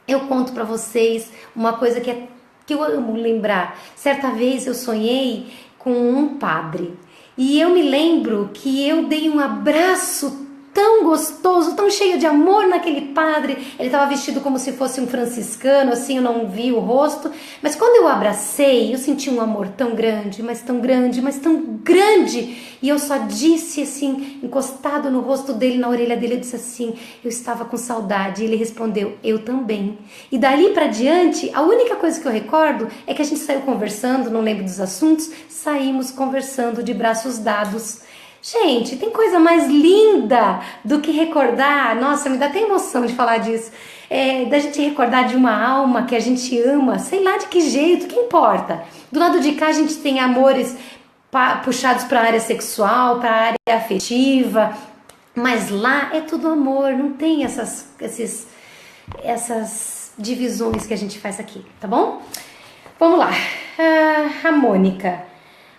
Eu conto para vocês uma coisa que eu amo lembrar. Certa vez eu sonhei com um padre e eu me lembro que eu dei um abraço tão gostoso, tão cheio de amor naquele padre. Ele estava vestido como se fosse um franciscano, assim, eu não vi o rosto, mas quando eu abracei, eu senti um amor tão grande, mas tão grande, mas tão grande, e eu só disse assim, encostado no rosto dele, na orelha dele, eu disse assim, eu estava com saudade, e ele respondeu, eu também. E dali para diante, a única coisa que eu recordo é que a gente saiu conversando, não lembro dos assuntos, saímos conversando de braços dados. Gente, tem coisa mais linda do que recordar, nossa, me dá até emoção de falar disso, da gente recordar de uma alma que a gente ama, sei lá de que jeito, que importa. Do lado de cá a gente tem amores puxados para a área sexual, para a área afetiva, mas lá é tudo amor, não tem essas divisões que a gente faz aqui, tá bom? Vamos lá, a Mônica.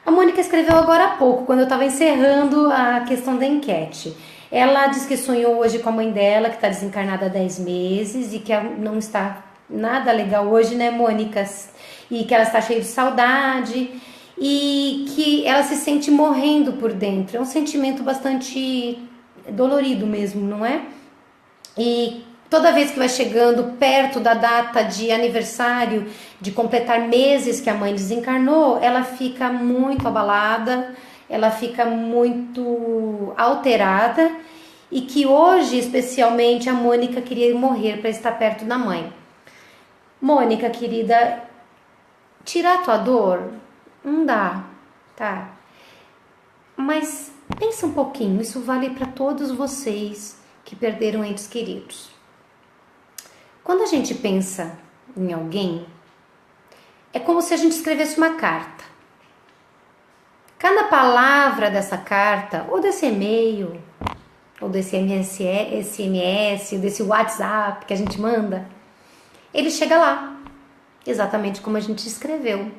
A Mônica escreveu agora há pouco, quando eu estava encerrando a questão da enquete. Ela diz que sonhou hoje com a mãe dela, que está desencarnada há 10 meses e que não está nada legal hoje, né, Mônica? E que ela está cheia de saudade e que ela se sente morrendo por dentro. É um sentimento bastante dolorido mesmo, não é? E toda vez que vai chegando perto da data de aniversário, de completar meses que a mãe desencarnou, ela fica muito abalada, ela fica muito alterada, e que hoje, especialmente, a Mônica queria morrer para estar perto da mãe. Mônica, querida, tirar a tua dor não dá, tá? Mas pensa um pouquinho, isso vale para todos vocês que perderam entes queridos. Quando a gente pensa em alguém, é como se a gente escrevesse uma carta. Cada palavra dessa carta, ou desse e-mail, ou desse SMS, ou desse WhatsApp que a gente manda, ele chega lá, exatamente como a gente escreveu.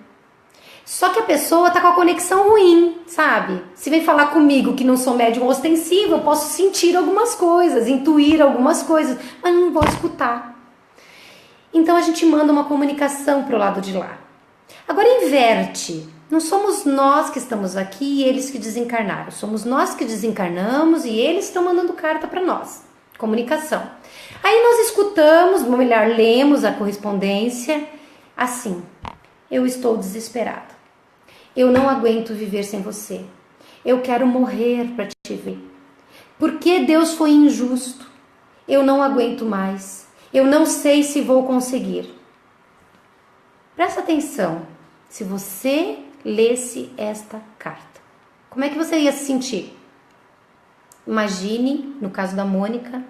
Só que a pessoa tá com a conexão ruim, sabe? Se vem falar comigo que não sou médium ostensivo, eu posso sentir algumas coisas, intuir algumas coisas, mas não vou escutar. Então a gente manda uma comunicação pro lado de lá. Agora inverte. Não somos nós que estamos aqui e eles que desencarnaram. Somos nós que desencarnamos e eles estão mandando carta para nós. Comunicação. Aí nós escutamos, ou melhor, lemos a correspondência assim: eu estou desesperada. Eu não aguento viver sem você. Eu quero morrer para te ver. Por que Deus foi injusto? Eu não aguento mais. Eu não sei se vou conseguir. Presta atenção. Se você lesse esta carta, como é que você ia se sentir? Imagine, no caso da Mônica,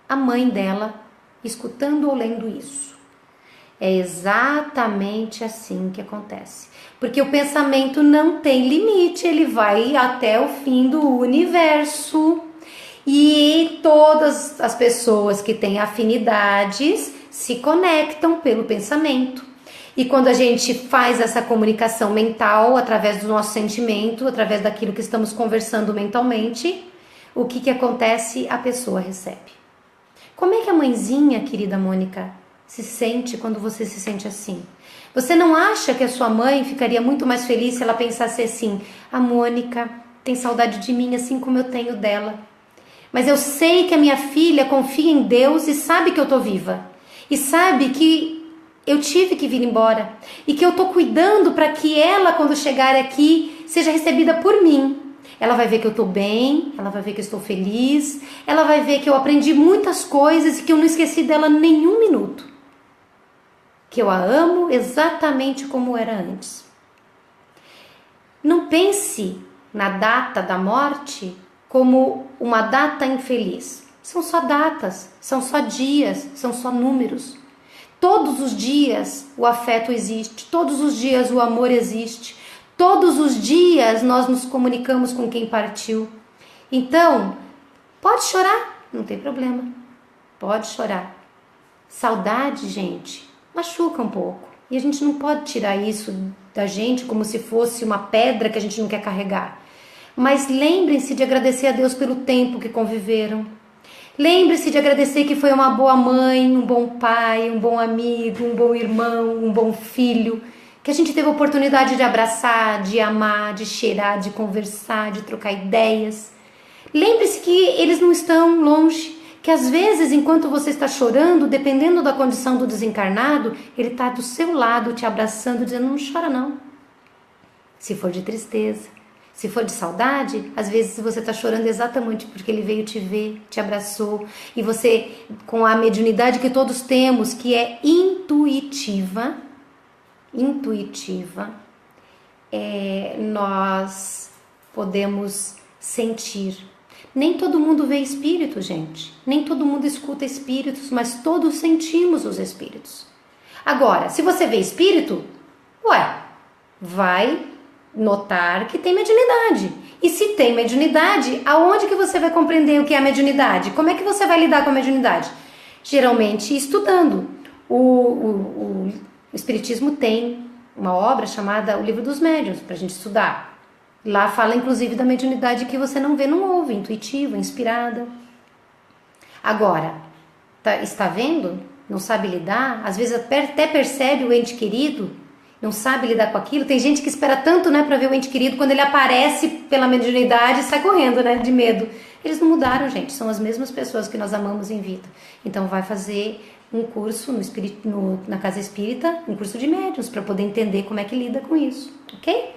a mãe dela escutando ou lendo isso. É exatamente assim que acontece. Porque o pensamento não tem limite, ele vai até o fim do universo. E todas as pessoas que têm afinidades se conectam pelo pensamento. E quando a gente faz essa comunicação mental, através do nosso sentimento, através daquilo que estamos conversando mentalmente, o que acontece? A pessoa recebe. Como é que a mãezinha, querida Mônica, se sente quando você se sente assim? Você não acha que a sua mãe ficaria muito mais feliz se ela pensasse assim: a Mônica tem saudade de mim assim como eu tenho dela. Mas eu sei que a minha filha confia em Deus e sabe que eu tô viva. E sabe que eu tive que vir embora. E que eu tô cuidando para que ela, quando chegar aqui, seja recebida por mim. Ela vai ver que eu tô bem, ela vai ver que eu estou feliz, ela vai ver que eu aprendi muitas coisas e que eu não esqueci dela nenhum minuto. Que eu a amo exatamente como era antes. Não pense na data da morte como uma data infeliz. São só datas, são só dias, são só números. Todos os dias o afeto existe, todos os dias o amor existe, todos os dias nós nos comunicamos com quem partiu. Então, pode chorar, não tem problema, pode chorar. Saudade, gente, machuca um pouco. E a gente não pode tirar isso da gente como se fosse uma pedra que a gente não quer carregar. Mas lembrem-se de agradecer a Deus pelo tempo que conviveram. Lembre-se de agradecer que foi uma boa mãe, um bom pai, um bom amigo, um bom irmão, um bom filho, que a gente teve a oportunidade de abraçar, de amar, de cheirar, de conversar, de trocar ideias. Lembre-se que eles não estão longe, que às vezes, enquanto você está chorando, dependendo da condição do desencarnado, ele está do seu lado, te abraçando, dizendo: não chora não. Se for de tristeza. Se for de saudade, às vezes você está chorando exatamente porque ele veio te ver, te abraçou. E você, com a mediunidade que todos temos, que é intuitiva, nós podemos sentir. Nem todo mundo vê espírito, gente. Nem todo mundo escuta espíritos, mas todos sentimos os espíritos. Agora, se você vê espírito, vai notar que tem mediunidade. E se tem mediunidade, aonde que você vai compreender o que é a mediunidade? Como é que você vai lidar com a mediunidade? Geralmente estudando. O Espiritismo tem uma obra chamada O Livro dos Médiuns, para a gente estudar. Lá fala inclusive da mediunidade que você não vê, não ouve, intuitiva, inspirada. Agora, está vendo? Não sabe lidar? Às vezes até percebe o ente querido, não sabe lidar com aquilo. Tem gente que espera tanto, né, para ver o ente querido, quando ele aparece pela mediunidade, sai correndo, né, de medo. Eles não mudaram, gente, são as mesmas pessoas que nós amamos em vida. Então vai fazer um curso na casa espírita, um curso de médiuns, para poder entender como é que lida com isso, ok?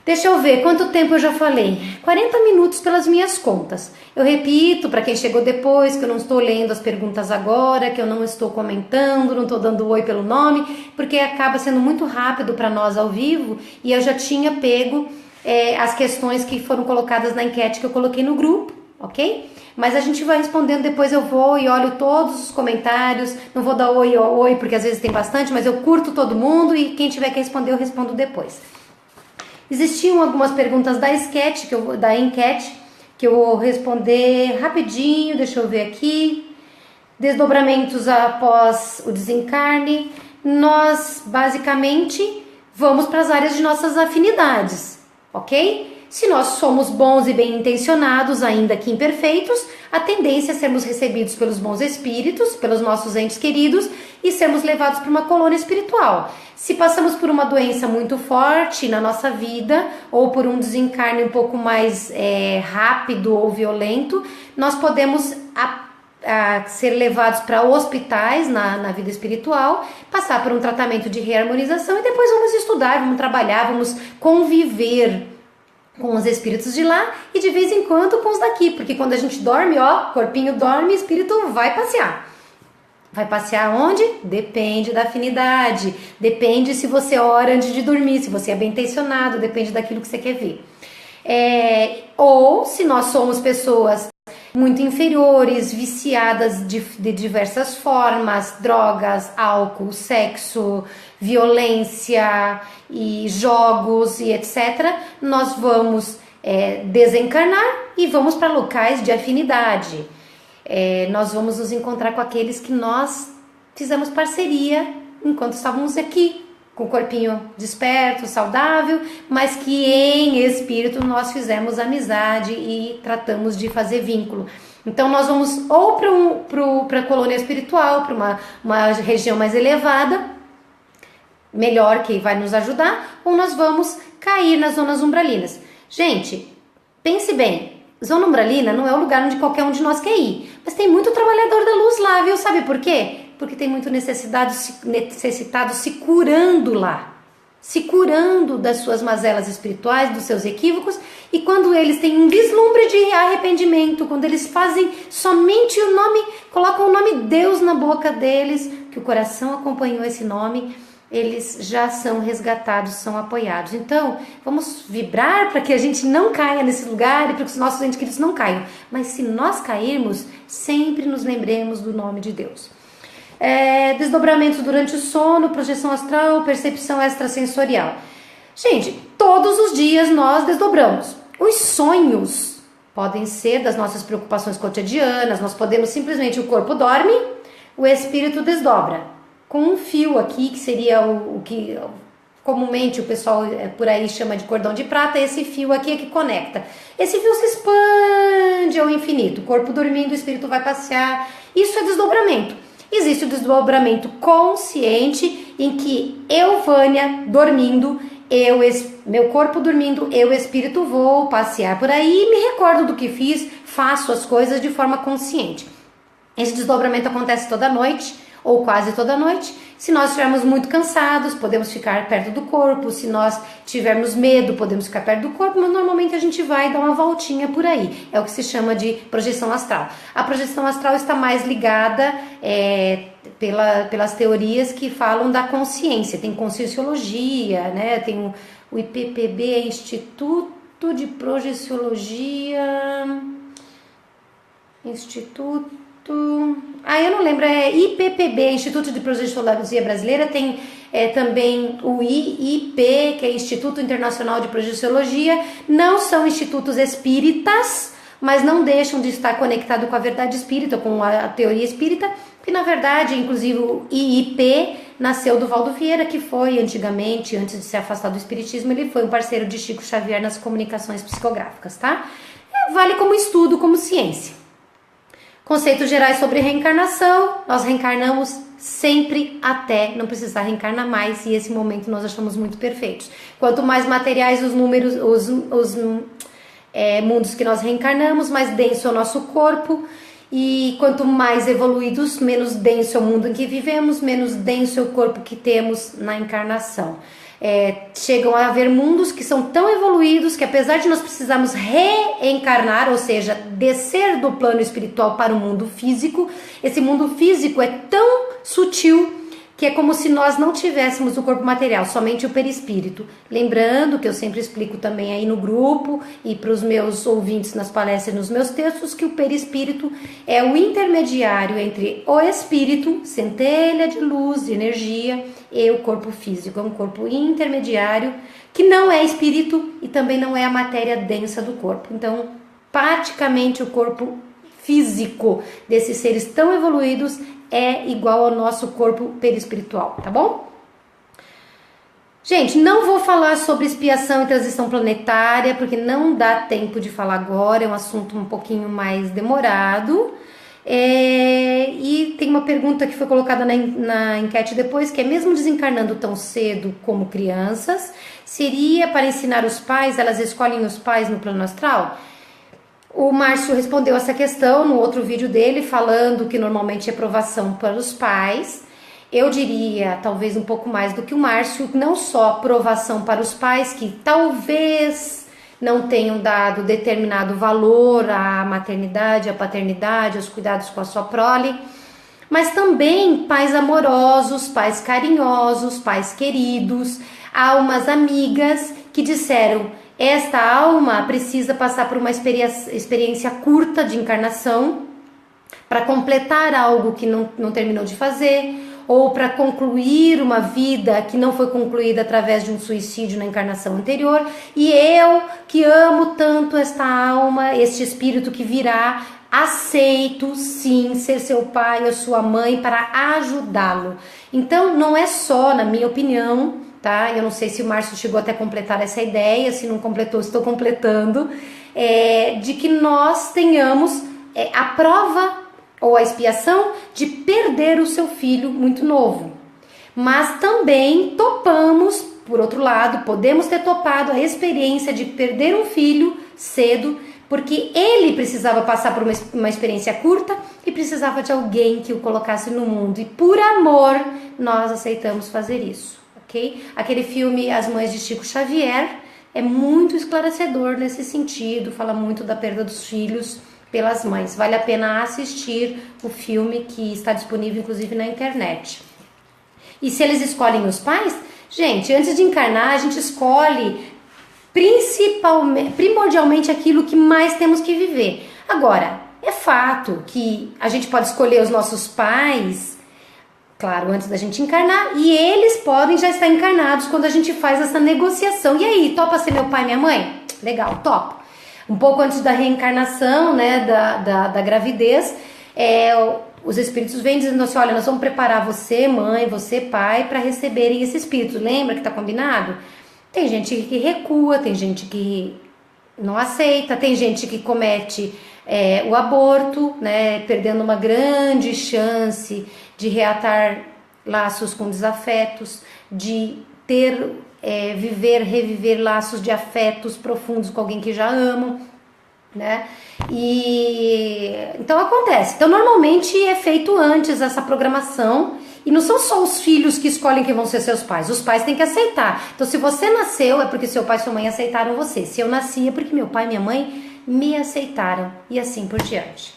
Deixa eu ver, quanto tempo eu já falei? 40 minutos pelas minhas contas. Eu repito, para quem chegou depois, que eu não estou lendo as perguntas agora, que eu não estou comentando, não estou dando oi pelo nome, porque acaba sendo muito rápido para nós ao vivo, e eu já tinha pego as questões que foram colocadas na enquete que eu coloquei no grupo, ok? Mas a gente vai respondendo, depois eu vou e olho todos os comentários, não vou dar oi, porque às vezes tem bastante, mas eu curto todo mundo e quem tiver que responder eu respondo depois. Existiam algumas perguntas da enquete que eu vou responder rapidinho, deixa eu ver aqui. Desdobramentos após o desencarne. Nós, basicamente, vamos para as áreas de nossas afinidades, ok? Se nós somos bons e bem intencionados, ainda que imperfeitos, a tendência é sermos recebidos pelos bons espíritos, pelos nossos entes queridos, e sermos levados para uma colônia espiritual. Se passamos por uma doença muito forte na nossa vida, ou por um desencarne um pouco mais rápido ou violento, nós podemos ser levados para hospitais na vida espiritual, passar por um tratamento de reharmonização e depois vamos estudar, vamos trabalhar, vamos conviver com os espíritos de lá e de vez em quando com os daqui, porque quando a gente dorme, corpinho dorme, espírito vai passear. Vai passear onde? Depende da afinidade, depende se você ora antes de dormir, se você é bem intencionado, depende daquilo que você quer ver. Ou se nós somos pessoas muito inferiores, viciadas de diversas formas, drogas, álcool, sexo, violência e jogos e etc., nós vamos desencarnar e vamos para locais de afinidade. Nós vamos nos encontrar com aqueles que nós fizemos parceria enquanto estávamos aqui, com o corpinho desperto, saudável, mas que em espírito nós fizemos amizade e tratamos de fazer vínculo. Então nós vamos ou para a colônia espiritual, para uma região mais elevada, melhor, que vai nos ajudar, ou nós vamos cair nas zonas umbralinas. Gente, pense bem, zona umbralina não é o lugar onde qualquer um de nós quer ir, mas tem muito trabalhador da luz lá, viu? Sabe por quê? Porque tem muito necessitado se curando lá, se curando das suas mazelas espirituais, dos seus equívocos, e quando eles têm um vislumbre de arrependimento, quando eles fazem somente o nome, colocam o nome Deus na boca deles, que o coração acompanhou esse nome, eles já são resgatados, são apoiados. Então, vamos vibrar para que a gente não caia nesse lugar e para que os nossos entes queridos não caiam. Mas se nós cairmos, sempre nos lembremos do nome de Deus. Desdobramentos durante o sono, projeção astral, percepção extrasensorial. Gente, todos os dias nós desdobramos. Os sonhos podem ser das nossas preocupações cotidianas, nós podemos simplesmente, o corpo dorme, o espírito desdobra. Com um fio aqui, que seria o que comumente o pessoal por aí chama de cordão de prata, esse fio aqui é que conecta. Esse fio se expande ao infinito, o corpo dormindo, o espírito vai passear, isso é desdobramento. Existe o desdobramento consciente, em que eu, Vânia, dormindo, meu corpo dormindo, eu, espírito, vou passear por aí e me recordo do que fiz, faço as coisas de forma consciente. Esse desdobramento acontece toda noite, ou quase toda noite. Se nós estivermos muito cansados, podemos ficar perto do corpo. Se nós tivermos medo, podemos ficar perto do corpo, mas normalmente a gente vai dar uma voltinha por aí. É o que se chama de projeção astral. A projeção astral está mais ligada pelas teorias que falam da consciência. Tem conscienciologia, né? Tem o IPPB, Instituto de Projeciologia... eu não lembro, IPPB, Instituto de Projeciologia Brasileira, tem também o IIP, que é Instituto Internacional de Projeciologia. Não são institutos espíritas, mas não deixam de estar conectado com a verdade espírita, com a teoria espírita, que na verdade, inclusive o IIP nasceu do Valdo Vieira, que foi antigamente, antes de se afastar do espiritismo, ele foi um parceiro de Chico Xavier nas comunicações psicográficas, tá? Vale como estudo, como ciência. Conceitos gerais sobre reencarnação: nós reencarnamos sempre até não precisar reencarnar mais, e esse momento nós achamos muito perfeitos. Quanto mais materiais os números, os mundos que nós reencarnamos, mais denso é o nosso corpo, e quanto mais evoluídos, menos denso é o mundo em que vivemos, menos denso é o corpo que temos na encarnação. Chegam a haver mundos que são tão evoluídos que, apesar de nós precisarmos reencarnar, ou seja, descer do plano espiritual para o mundo físico, esse mundo físico é tão sutil que é como se nós não tivéssemos o corpo material, somente o perispírito. Lembrando que eu sempre explico também aí no grupo e para os meus ouvintes nas palestras e nos meus textos, que o perispírito é o intermediário entre o espírito, centelha de luz, de energia, e o corpo físico. É um corpo intermediário que não é espírito e também não é a matéria densa do corpo. Então, praticamente o corpo físico desses seres tão evoluídos é igual ao nosso corpo perispiritual, tá bom? Gente, não vou falar sobre expiação e transição planetária, porque não dá tempo de falar agora, é um assunto um pouquinho mais demorado. E tem uma pergunta que foi colocada na enquete depois, que é: mesmo desencarnando tão cedo como crianças, seria para ensinar os pais, elas escolhem os pais no plano astral? O Márcio respondeu essa questão no outro vídeo dele, falando que normalmente é provação para os pais. Eu diria, talvez um pouco mais do que o Márcio, não só provação para os pais, que talvez não tenham dado determinado valor à maternidade, à paternidade, aos cuidados com a sua prole, mas também pais amorosos, pais carinhosos, pais queridos, almas amigas que disseram: esta alma precisa passar por uma experiência curta de encarnação para completar algo que não terminou de fazer, ou para concluir uma vida que não foi concluída através de um suicídio na encarnação anterior. E eu, que amo tanto esta alma, este espírito que virá, aceito sim ser seu pai ou sua mãe para ajudá-lo. Então não é só, na minha opinião, tá? Eu não sei se o Márcio chegou até a completar essa ideia, se não completou, estou completando, de que nós tenhamos a prova ou a expiação de perder o seu filho muito novo. Mas também topamos, por outro lado, podemos ter topado a experiência de perder um filho cedo, porque ele precisava passar por uma experiência curta e precisava de alguém que o colocasse no mundo. E por amor, nós aceitamos fazer isso. Aquele filme As Mães de Chico Xavier é muito esclarecedor nesse sentido, fala muito da perda dos filhos pelas mães. Vale a pena assistir o filme, que está disponível inclusive na internet. E se eles escolhem os pais, gente, antes de encarnar a gente escolhe primordialmente aquilo que mais temos que viver. Agora, é fato que a gente pode escolher os nossos pais, claro, antes da gente encarnar, e eles podem já estar encarnados quando a gente faz essa negociação. E aí, topa ser meu pai e minha mãe? Legal, topo. Um pouco antes da reencarnação, né, da gravidez, os espíritos vêm dizendo assim: olha, nós vamos preparar você, mãe, você, pai, para receberem esse espírito. Lembra que tá combinado? Tem gente que recua, tem gente que não aceita, tem gente que comete o aborto, né, perdendo uma grande chance de reatar laços com desafetos, de reviver laços de afetos profundos com alguém que já amam, né? E então acontece. Então normalmente é feito antes essa programação, e não são só os filhos que escolhem quem vão ser seus pais. Os pais têm que aceitar. Então se você nasceu é porque seu pai e sua mãe aceitaram você. Se eu nasci é porque meu pai e minha mãe me aceitaram, e assim por diante.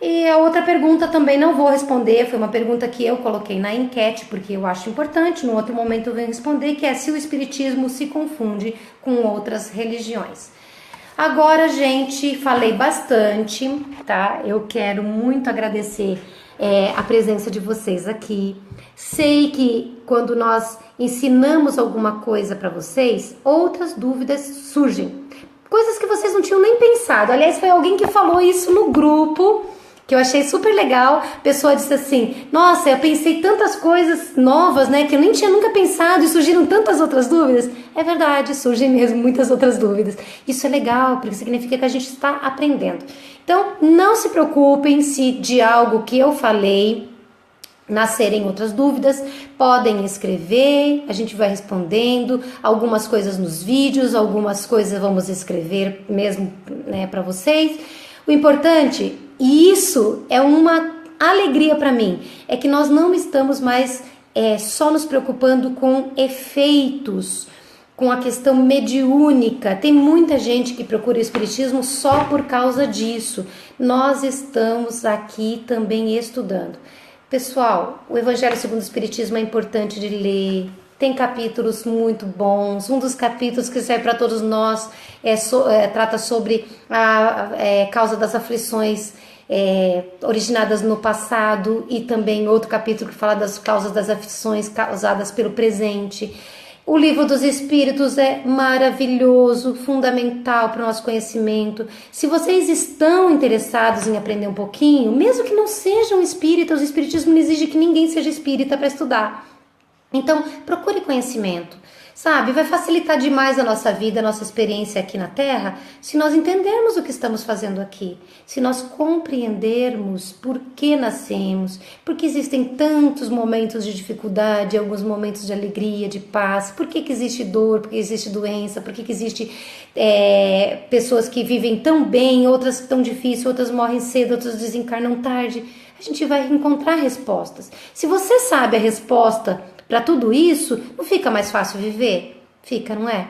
E a outra pergunta também não vou responder, foi uma pergunta que eu coloquei na enquete porque eu acho importante, no outro momento eu venho responder, que é se o espiritismo se confunde com outras religiões. Agora, gente, falei bastante, tá? Eu quero muito agradecer a presença de vocês aqui. Sei que quando nós ensinamos alguma coisa para vocês, outras dúvidas surgem. Coisas que vocês não tinham nem pensado. Aliás, foi alguém que falou isso no grupo, que eu achei super legal. A pessoa disse assim, nossa, eu pensei tantas coisas novas, né, que eu nem tinha nunca pensado e surgiram tantas outras dúvidas. É verdade, surgem mesmo muitas outras dúvidas. Isso é legal, porque significa que a gente está aprendendo. Então, não se preocupem se de algo que eu falei nascerem outras dúvidas, podem escrever, a gente vai respondendo, algumas coisas nos vídeos, algumas coisas vamos escrever mesmo, né, para vocês. O importante, e isso é uma alegria para mim, é que nós não estamos mais só nos preocupando com efeitos, com a questão mediúnica. Tem muita gente que procura o espiritismo só por causa disso. Nós estamos aqui também estudando. Pessoal, o Evangelho segundo o Espiritismo é importante de ler, tem capítulos muito bons. Um dos capítulos que serve para todos nós trata sobre a causa das aflições originadas no passado, e também outro capítulo que fala das causas das aflições causadas pelo presente. O Livro dos Espíritos é maravilhoso, fundamental para o nosso conhecimento. Se vocês estão interessados em aprender um pouquinho, mesmo que não sejam espíritas, o espiritismo não exige que ninguém seja espírita para estudar. Então, procure conhecimento, sabe? Vai facilitar demais a nossa vida, a nossa experiência aqui na Terra, se nós entendermos o que estamos fazendo aqui, se nós compreendermos por que nascemos, porque existem tantos momentos de dificuldade, alguns momentos de alegria, de paz, por que existe dor, por que existe doença, por que existe pessoas que vivem tão bem, outras tão difícil, outras morrem cedo, outras desencarnam tarde. A gente vai encontrar respostas. Se você sabe a resposta para tudo isso, não fica mais fácil viver? Fica, não é?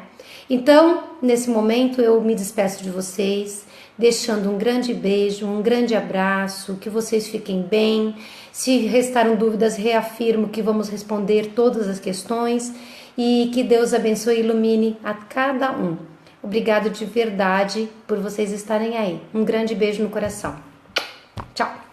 Então, nesse momento eu me despeço de vocês, deixando um grande beijo, um grande abraço, que vocês fiquem bem. Se restaram dúvidas, reafirmo que vamos responder todas as questões e que Deus abençoe e ilumine a cada um. Obrigado de verdade por vocês estarem aí. Um grande beijo no coração. Tchau!